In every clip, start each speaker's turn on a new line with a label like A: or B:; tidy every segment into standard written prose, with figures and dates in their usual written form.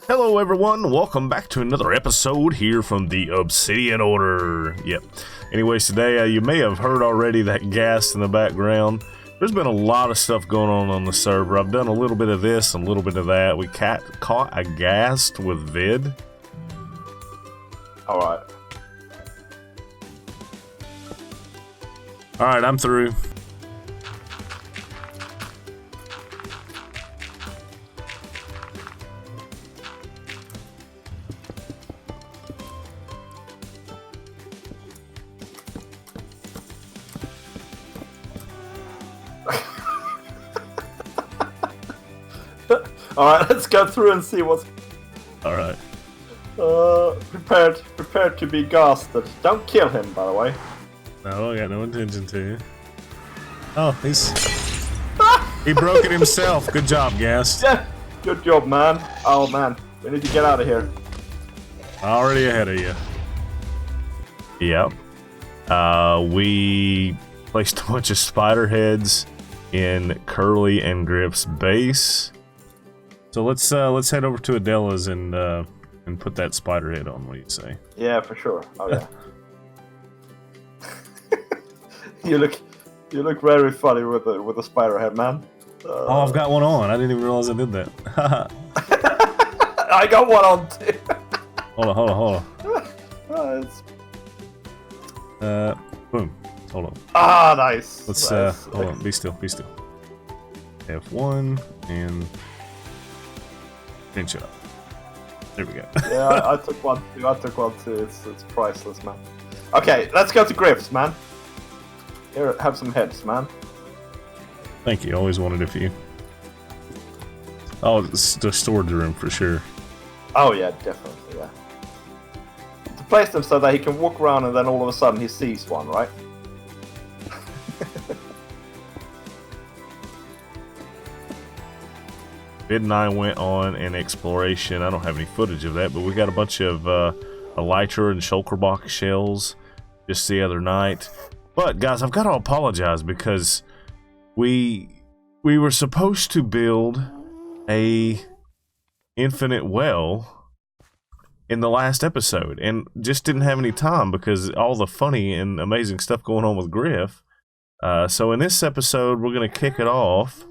A: Hello everyone, welcome back to another episode here from the Obsidian Order. Yep. Anyways, today you may have heard already that gas in the background. There's been a lot of stuff going on the server. I've done a little bit of this and a little bit of that. We caught a ghast with Vid.
B: Alright.
A: Alright, I'm through.
B: Alright, let's go through and see what's...
A: Alright.
B: Prepared to be ghasted. Don't kill him, by the way.
A: No, I got no intention to. Oh, he broke it himself. Good job, Ghast.
B: Yeah, good job, man. Oh, man. We need to get out of here.
A: Already ahead of you. Yep. We placed a bunch of spider heads in Curly and Grip's base. So let's head over to Adela's and put that spider head on. What do you say?
B: Yeah, for sure. Oh yeah. you look very funny with the spider head, man.
A: Oh, I've got one on. I didn't even realize I did that.
B: I got one on too.
A: Hold on. Boom. Hold on.
B: Ah, nice.
A: Let's
B: nice.
A: Hold on. Be still. F1 and pinch it up. There we go.
B: Yeah, I took one too. It's priceless, man. Okay, let's go to Griff's, man. Here, have some heads, man.
A: Thank you. Always wanted a few. Oh, it's the storage room for sure.
B: Oh yeah, definitely, yeah. To place them so that he can walk around and then all of a sudden he sees one, right?
A: Vid and I went on an exploration. I don't have any footage of that, but we got a bunch of elytra and shulkerbox shells just the other night. But guys, I've got to apologize because we were supposed to build a infinite well in the last episode and just didn't have any time because all the funny and amazing stuff going on with Griff. So in this episode, we're going to kick it off.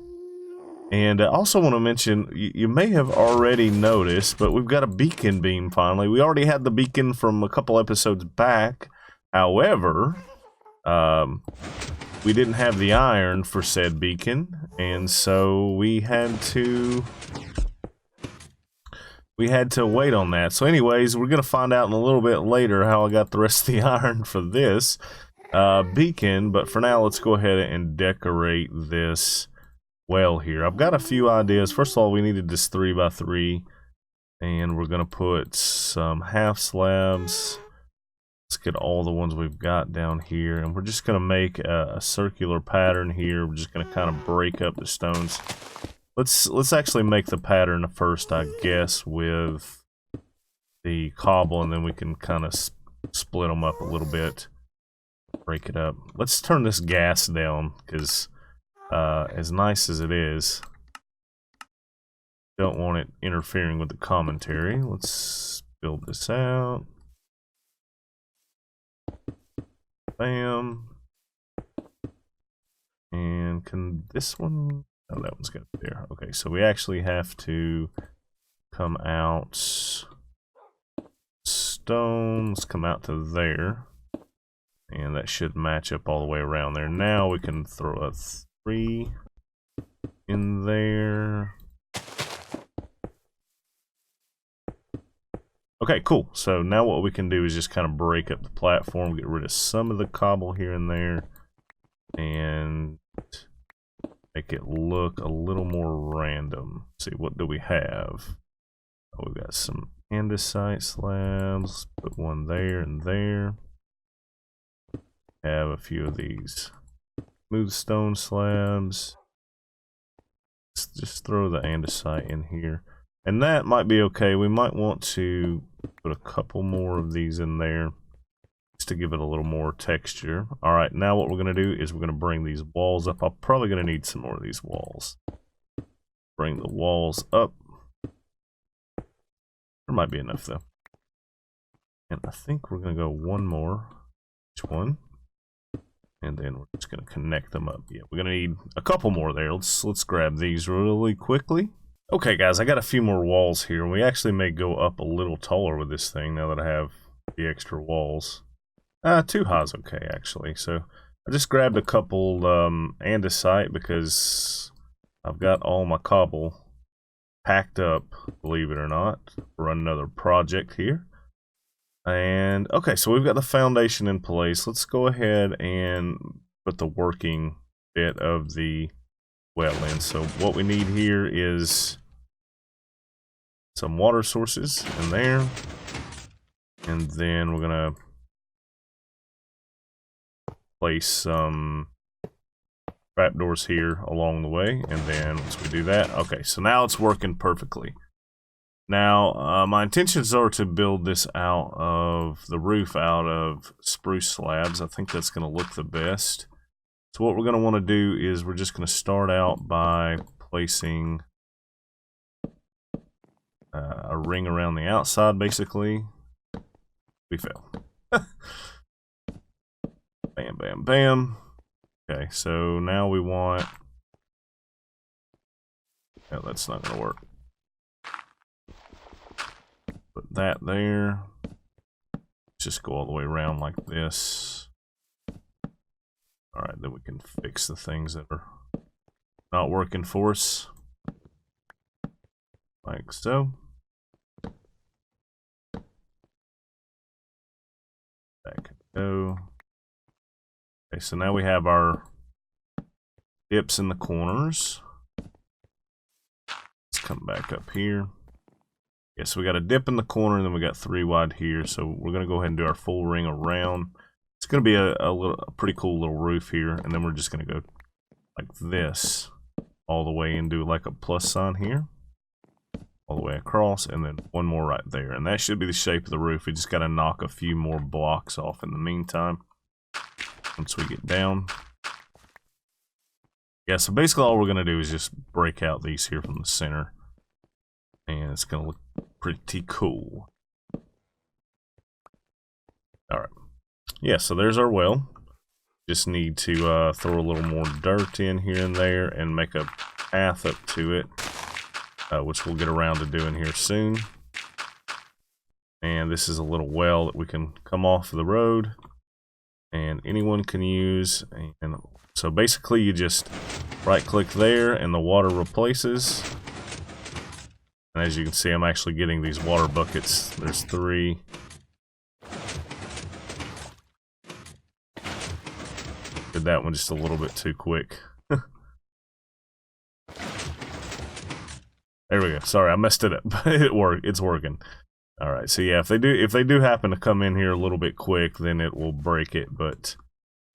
A: And I also want to mention, you may have already noticed, but we've got a beacon beam finally. We already had the beacon from a couple episodes back. However, we didn't have the iron for said beacon, and so we had to wait on that. So anyways, we're going to find out in a little bit later how I got the rest of the iron for this beacon, but for now, let's go ahead and decorate this well here. I've got a few ideas. First of all, we needed this 3x3, and we're gonna put some half slabs. Let's get all the ones we've got down here, and we're just gonna make a circular pattern here. We're just gonna kind of break up the stones. Let's actually make the pattern first, I guess, with the cobble, and then we can kind of split them up a little bit, break it up. Let's turn this gas down because as nice as it is, don't want it interfering with the commentary. Let's build this out. Bam. And can this one... Oh, that one's got it there. Okay, so we actually have to come out stone. Let's come out to there. And that should match up all the way around there. Now we can throw a 3 in there. Okay, cool. So now what we can do is just kind of break up the platform, get rid of some of the cobble here and there, and make it look a little more random. Let's see, what do we have? Oh, we've got some andesite slabs. Put one there and there. Have a few of these smooth stone slabs. Let's just throw the andesite in here. And that might be okay. We might want to put a couple more of these in there just to give it a little more texture. Alright, now what we're going to do is we're going to bring these walls up. I'm probably going to need some more of these walls. Bring the walls up. There might be enough though. And I think we're gonna go one more. Each one. And then we're just gonna connect them up. Yeah, we're gonna need a couple more there. Let's grab these really quickly. Okay guys, I got a few more walls here, and we actually may go up a little taller with this thing now that I have the extra walls. Too high is okay actually. So I just grabbed a couple andesite because I've got all my cobble packed up, believe it or not, for another project here. And okay, so we've got the foundation in place. Let's go ahead and put the working bit of the well in. So what we need here is some water sources in there, and then we're gonna place some trapdoors here along the way, and then once we do that, okay, so now it's working perfectly. Now, my intentions are to build this out of the roof out of spruce slabs. I think that's going to look the best. So what we're going to want to do is we're just going to start out by placing a ring around the outside, basically. We fail. Bam, bam, bam. Okay, so now we want... No, that's not going to work. Put that there. Just go all the way around like this. Alright, then we can fix the things that are not working for us. Like so. That can go. Okay, so now we have our dips in the corners. Let's come back up here. Yeah, so we got a dip in the corner, and then we got 3 wide here. So we're gonna go ahead and do our full ring around. It's gonna be a pretty cool little roof here, and then we're just gonna go like this all the way and do like a plus sign here, all the way across, and then one more right there, and that should be the shape of the roof. We just gotta knock a few more blocks off in the meantime once we get down. Yeah, so basically all we're gonna do is just break out these here from the center, and it's gonna look pretty cool. Alright. Yeah, so there's our well. Just need to throw a little more dirt in here and there and make a path up to it, which we'll get around to doing here soon. And this is a little well that we can come off the road and anyone can use. And so basically you just right click there and the water replaces. And as you can see, I'm actually getting these water buckets. There's 3. Did that one just a little bit too quick. There we go. Sorry, I messed it up. It's working. All right. So yeah, if they do happen to come in here a little bit quick, then it will break it. But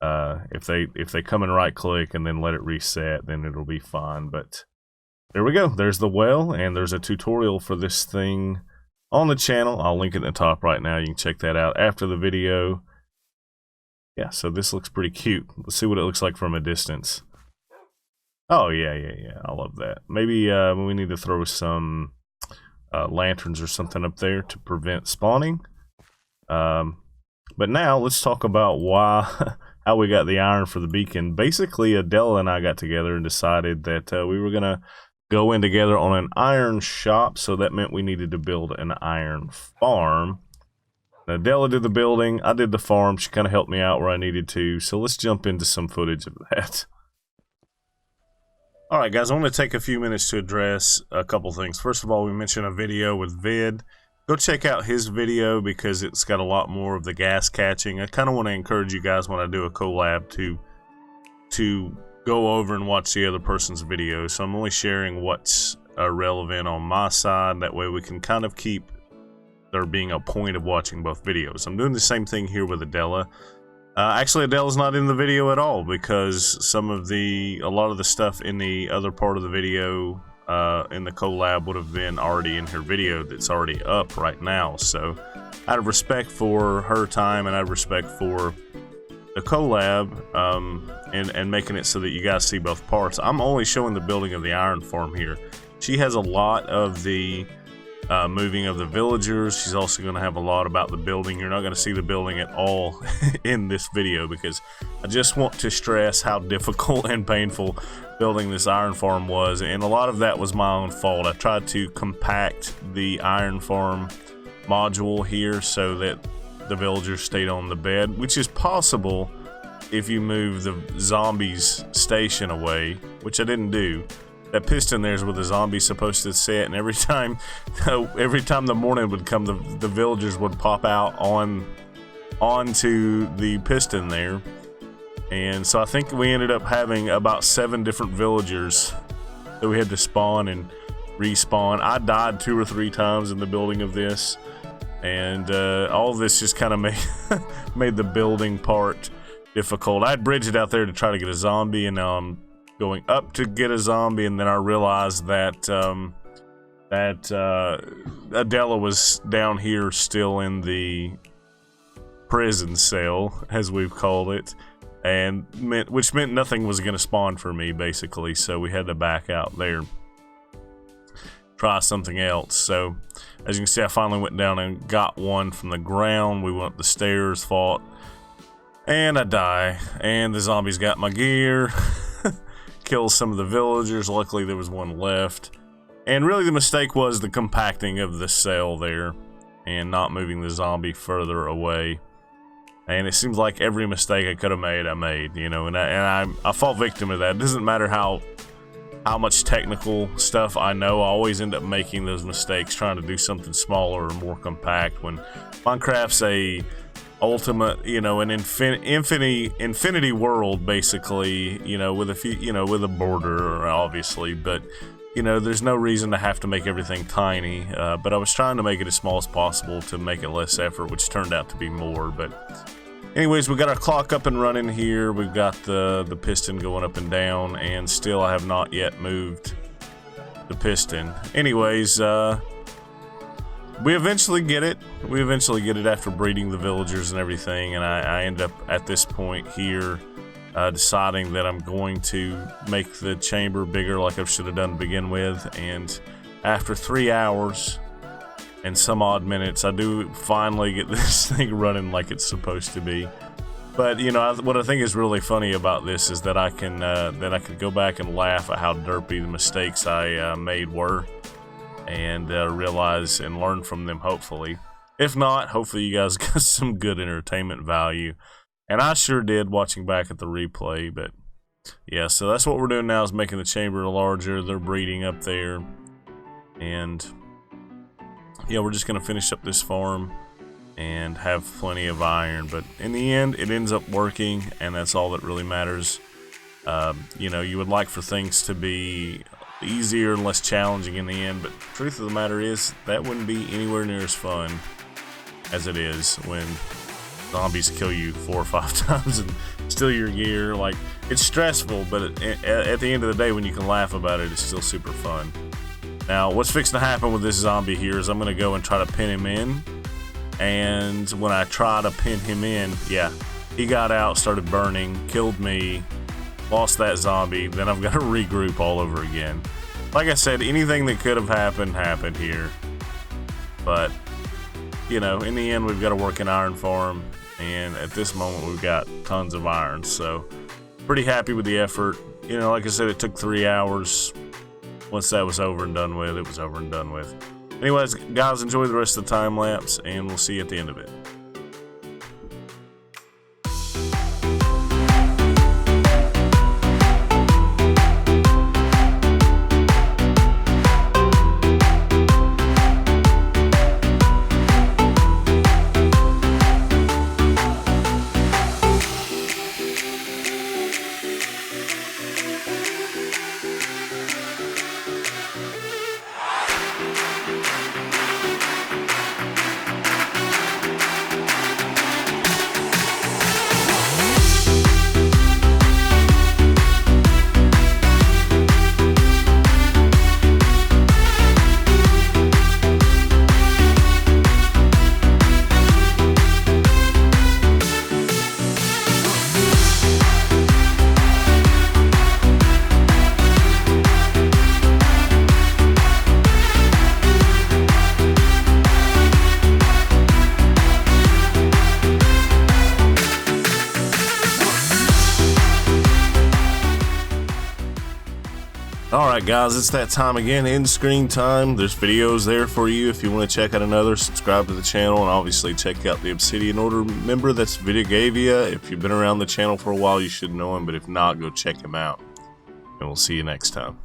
A: if they come in right click and then let it reset, then it'll be fine. But there we go. There's the well, and there's a tutorial for this thing on the channel. I'll link it in the top right now. You can check that out after the video. Yeah, so this looks pretty cute. Let's see what it looks like from a distance. Oh, yeah. I love that. Maybe we need to throw some lanterns or something up there to prevent spawning. But now let's talk about how we got the iron for the beacon. Basically, Adela and I got together and decided that we were going to go in together on an iron shop, so that meant we needed to build an iron farm. Adela did the building, I did the farm. She kind of helped me out where I needed to, so let's jump into some footage of that. Alright guys, I want to take a few minutes to address a couple things. First of all, we mentioned a video with Vid. Go check out his video because it's got a lot more of the gas catching. I kind of want to encourage you guys when I do a collab to go over and watch the other person's video. So I'm only sharing what's relevant on my side. That way we can kind of keep there being a point of watching both videos. I'm doing the same thing here with Adela. Actually, Adela's not in the video at all because a lot of the stuff in the other part of the video in the collab would have been already in her video that's already up right now. So out of respect for her time and out of respect for the collab and making it so that you guys see both parts, I'm only showing the building of the iron farm here. She has a lot of the moving of the villagers. She's also going to have a lot about the building. You're not going to see the building at all in this video because I just want to stress how difficult and painful building this iron farm was, and a lot of that was my own fault. I tried to compact the iron farm module here so that the villagers stayed on the bed, which is possible if you move the zombies station away, which I didn't do. That piston there is where the zombie's supposed to sit, and every time the morning would come, the villagers would pop out onto the piston there. And so I think we ended up having about 7 different villagers that we had to spawn and respawn. I died 2 or 3 times in the building of this, and all of this just kind of made the building part difficult. I had bridged out there to try to get a zombie, and now I'm going up to get a zombie, and then I realized that Adela was down here still in the prison cell, as we've called it, and which meant nothing was going to spawn for me, basically. So we had to back out there, try something else. So as you can see, I finally went down and got one from the ground. We went up the stairs, fought, and I die, and the zombies got my gear. Kills some of the villagers. Luckily there was one left, and really the mistake was the compacting of the cell there and not moving the zombie further away. And it seems like every mistake I could have made, I made, you know, and I fall victim to that. It doesn't matter how much technical stuff I know, I always end up making those mistakes trying to do something smaller or more compact, when Minecraft's a ultimate, you know, an infinity world, basically, you know, with a few, you know, with a border, obviously, but you know, there's no reason to have to make everything tiny. But I was trying to make it as small as possible to make it less effort, which turned out to be more. But anyways, we got our clock up and running here. We've got the piston going up and down, and still I have not yet moved the piston. Anyways, we eventually get it. We eventually get it after breeding the villagers and everything, and I end up at this point here deciding that I'm going to make the chamber bigger like I should have done to begin with. And after 3 hours and some odd minutes, I do finally get this thing running like it's supposed to be. But you know, what I think is really funny about this is that I can go back and laugh at how derpy the mistakes I made were, and realize and learn from them, hopefully. If not, hopefully you guys got some good entertainment value. And I sure did watching back at the replay. But yeah, so that's what we're doing now, is making the chamber larger. They're breeding up there. And yeah, we're just going to finish up this farm and have plenty of iron. But in the end, it ends up working, and that's all that really matters. You know, you would like for things to be easier and less challenging in the end, but the truth of the matter is that wouldn't be anywhere near as fun as it is when zombies kill you 4 or 5 times and steal your gear. Like, it's stressful, but at the end of the day, when you can laugh about it, it's still super fun. Now, what's fixing to happen with this zombie here is I'm going to go and try to pin him in, and when I try to pin him in, yeah, he got out, started burning, killed me, lost that zombie, then I've got to regroup all over again. Like I said, anything that could have happened here. But, you know, in the end, we've got to work an iron farm, and at this moment, we've got tons of iron, so pretty happy with the effort. You know, like I said, it took 3 hours. Once that was over and done with, it was over and done with. Anyways, guys, enjoy the rest of the time lapse, and we'll see you at the end of it. Alright guys, it's that time again, end screen time. There's videos there for you if you want to check out another, subscribe to the channel, and obviously check out the Obsidian Order member, that's Vidargavia. If you've been around the channel for a while, you should know him, but if not, go check him out. And we'll see you next time.